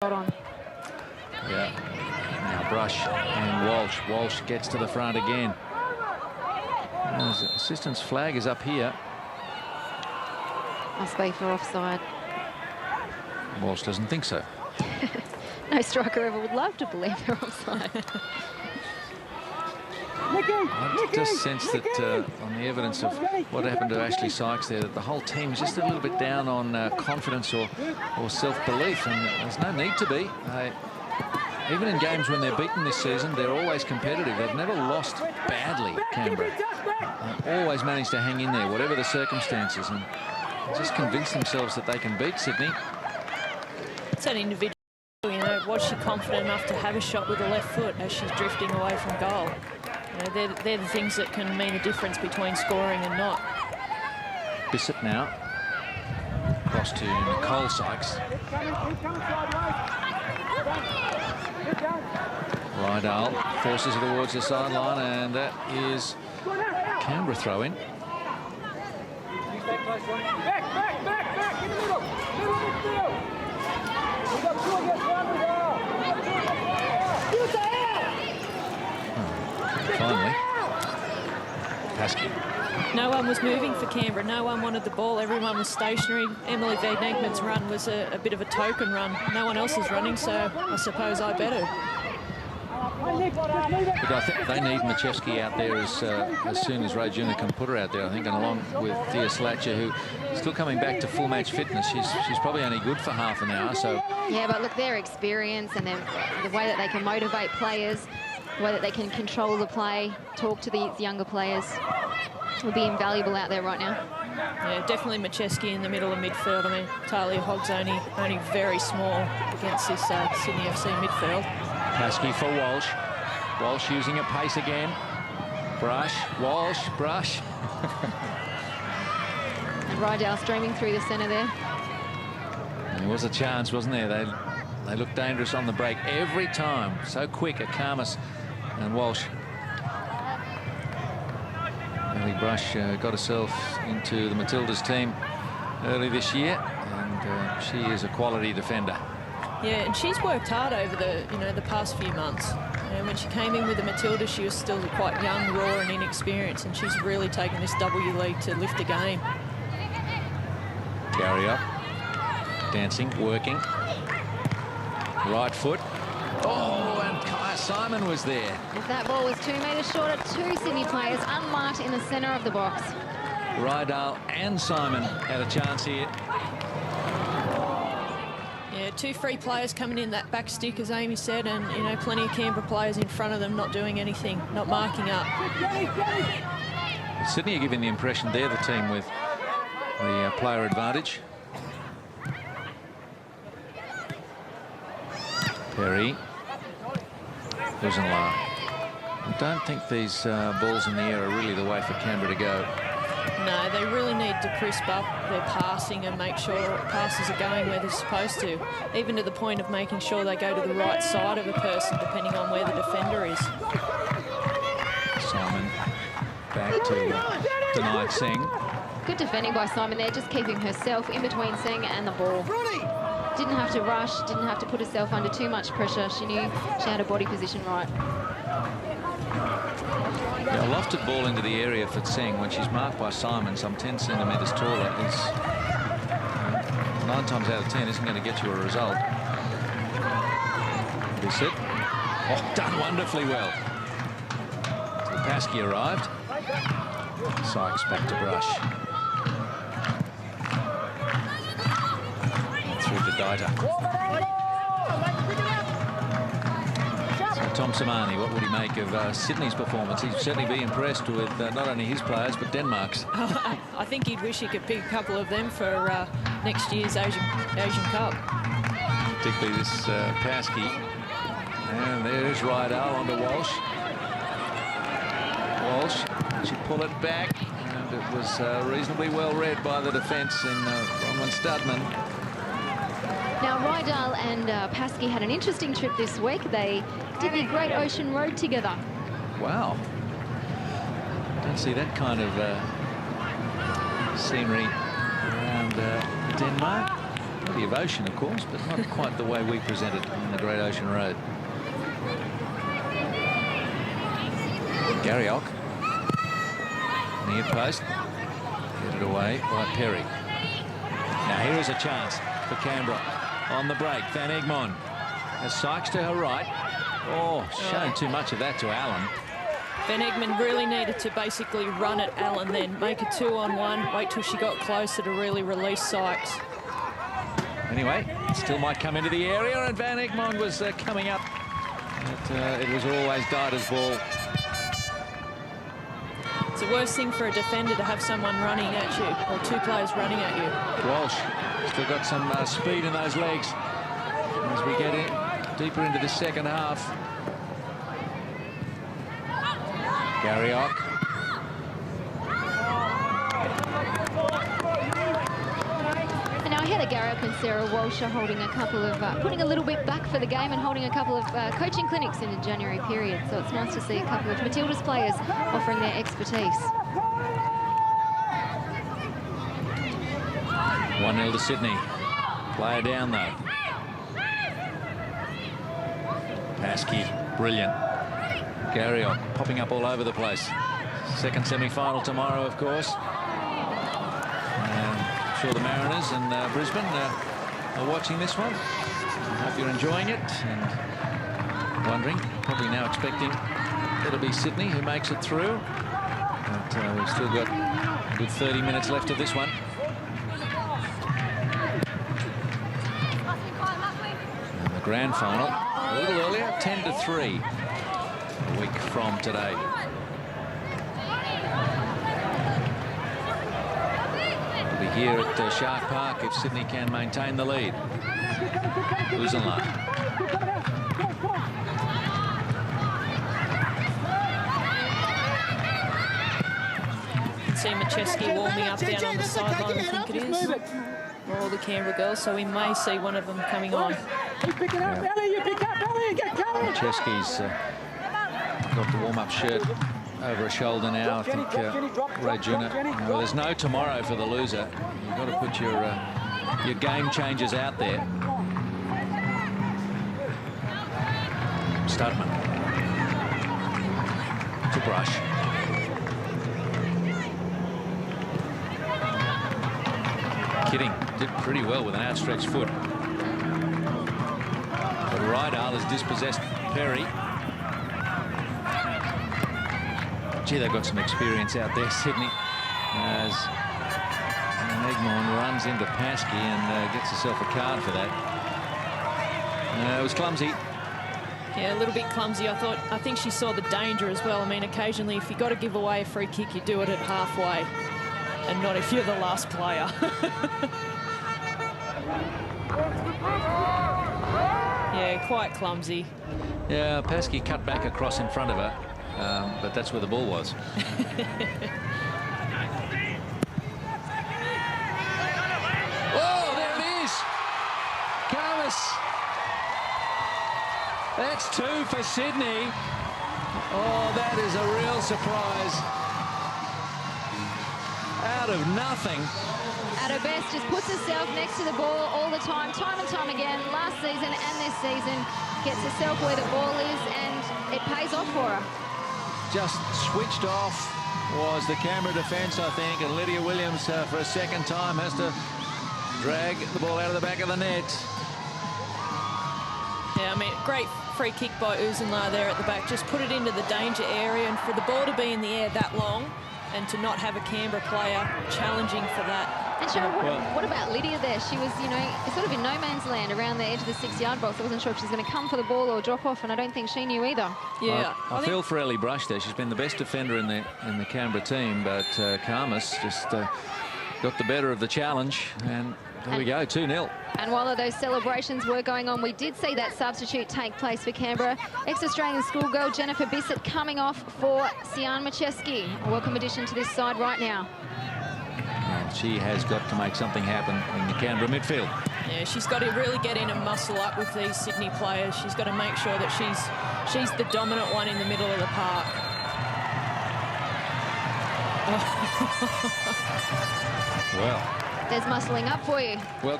On. Yeah. Now Brush and Walsh. Walsh gets to the front again. The assistant's flag is up here. Must be for offside. Walsh doesn't think so. No striker ever would love to believe they're offside. I just sense that on the evidence of what happened to Ashley Sykes there, that the whole team is just a little bit down on confidence or self-belief, and there's no need to be. Even in games when they're beaten this season, they're always competitive. They've never lost badly, Canberra. Always managed to hang in there, whatever the circumstances, and just convince themselves that they can beat Sydney. It's an individual, you know, was she confident enough to have a shot with the left foot as she's drifting away from goal? You know, they're the things that can mean a difference between scoring and not. Bissett now. Cross to Nicole Sykes. Rydal forces it towards the sideline, and that is Canberra throw-in. Finally, Paskey. No one was moving for Canberra. No one wanted the ball. Everyone was stationary. Emily Van Egmont's run was a bit of a token run. No one else is running, so I suppose I better. But I think they need Machevsky out there as soon as Ray Junior can put her out there, I think, and along with Thea Slatcher, who's still coming back to full match fitness. She's probably only good for half an hour. So yeah, but look, their experience and the way that they can motivate players, the way that they can control the play, talk to these younger players, will be invaluable out there right now. Yeah, definitely Machevsky in the middle of midfield. I mean, Talia Hogg's only very small against this Sydney FC midfield. Paskey for Walsh. Walsh using a pace again. Brush, Walsh, Brush. And Rydal streaming through the centre there. There was a chance, wasn't there? They looked dangerous on the break every time. So quick at Karmas and Walsh. Ellie Brush got herself into the Matildas team early this year, and she is a quality defender. Yeah, and she's worked hard over the past few months. And when she came in with the Matilda, she was still quite young, raw and inexperienced, and she's really taken this W-League to lift the game. Carry up, dancing, working. Right foot. Oh, and Kaya Simon was there. As that ball was 2 metres short of two Sydney players, unmarked in the centre of the box. Rydal and Simon had a chance here. Yeah, two free players coming in that back stick, as Amy said, and, you know, plenty of Canberra players in front of them not doing anything, not marking up. Sydney are giving the impression they're the team with the player advantage. Perry. Uzenla. I don't think these balls in the air are really the way for Canberra to go. No, they really need to crisp up their passing and make sure passes are going where they're supposed to, even to the point of making sure they go to the right side of a person, depending on where the defender is. Simon back to deny Singh. Good defending by Simon there, just keeping herself in between Singh and the ball. Didn't have to rush, didn't have to put herself under too much pressure. She knew she had her body position right. Yeah, a lofted ball into the area for Singh when she's marked by Simon, some 10 centimetres taller, is 9 times out of 10 isn't going to get you a result. Bissett. Oh, done wonderfully well. Paskey arrived. Sykes back to Brush. Through to Dita. So Tom Samani, what would he make of Sydney's performance? He'd certainly be impressed with not only his players but Denmark's. I think he'd wish he could pick a couple of them for next year's Asian Cup. Particularly this Paskey. And there's Rydal onto Walsh. Walsh should pull it back, and it was reasonably well read by the defence in Bronwyn Studman. Now, Rydal and Paskey had an interesting trip this week. They did the Great Ocean Road together. Wow. Don't see that kind of scenery around Denmark. Plenty of ocean, of course, but not quite the way we present it on the Great Ocean Road. Garriock. Near post. Get it away by Perry. Now here is a chance for Canberra. On the break, Van Egmond has Sykes to her right. Oh, showing too much of that to Allen. Van Egmond really needed to basically run at Allen, then make a 2-on-1, wait till she got closer to really release Sykes. Anyway, still might come into the area, and Van Egmond was coming up. But it was always Dida's ball. It's the worst thing for a defender to have someone running at you, or two players running at you. Walsh still got some speed in those legs as we get in deeper into the second half. Garriock. And now ahead of Garriock and Sarah Walsh are holding a couple of, putting a little bit back for the game and holding a couple of coaching clinics in the January period. So it's nice to see a couple of Matilda's players offering their expertise. 1-0 to Sydney. Player down though. Paskey, brilliant. Garriock popping up all over the place. Second semi-final tomorrow, of course. I'm sure the Mariners and Brisbane are watching this one. I hope you're enjoying it and wondering, probably now expecting it'll be Sydney who makes it through. But we've still got a good 30 minutes left of this one. And the grand final, a little earlier, 10-3. A week from today. We'll be here at Shark Park if Sydney can maintain the lead. Uzenla. See Macheski warming up down on the sideline, I think it is. For all the Canberra girls, so we may see one of them coming on. Macheski's got the warm-up shirt over her shoulder now. I think Rajuna. Well, there's no tomorrow for the loser. You've got to put your game changers out there. Studman to Brush. Kidding did pretty well with an outstretched foot. But Rydal has dispossessed Perry. Gee, they've got some experience out there, Sydney, as Egmond runs into Paskey and gets herself a card for that. It was clumsy. Yeah, a little bit clumsy. I think she saw the danger as well. I mean, occasionally, if you've got to give away a free kick, you do it at halfway, and not if you're the last player. Yeah, quite clumsy. Yeah, Paskey cut back across in front of her. But that's where the ball was. Oh, there it is. Carvis. That's 2 for Sydney. Oh, that is a real surprise. Out of nothing. At her best, just puts herself next to the ball all the time and time again. Last season and this season, gets herself where the ball is, and it pays off for her. Just switched off was the Canberra defence, I think, and Lydia Williams for a second time has to drag the ball out of the back of the net. Yeah, I mean, great free kick by Uzenla there at the back. Just put it into the danger area, and for the ball to be in the air that long and to not have a Canberra player challenging for that. And Sharon, what about Lydia there? She was, you know, sort of in no man's land around the edge of the 6-yard box. I wasn't sure if she was going to come for the ball or drop off, and I don't think she knew either. Yeah, I feel for Ellie Brush there. She's been the best defender in the Canberra team, but Karmas just got the better of the challenge, and there we go, 2-0. And while those celebrations were going on, we did see that substitute take place for Canberra. Ex-Australian schoolgirl Jennifer Bissett coming off for Sian Macheski. A welcome addition to this side right now. And she has got to make something happen in the Canberra midfield. Yeah, she's got to really get in and muscle up with these Sydney players. She's got to make sure that she's the dominant one in the middle of the park. Well, there's muscling up for you. Well,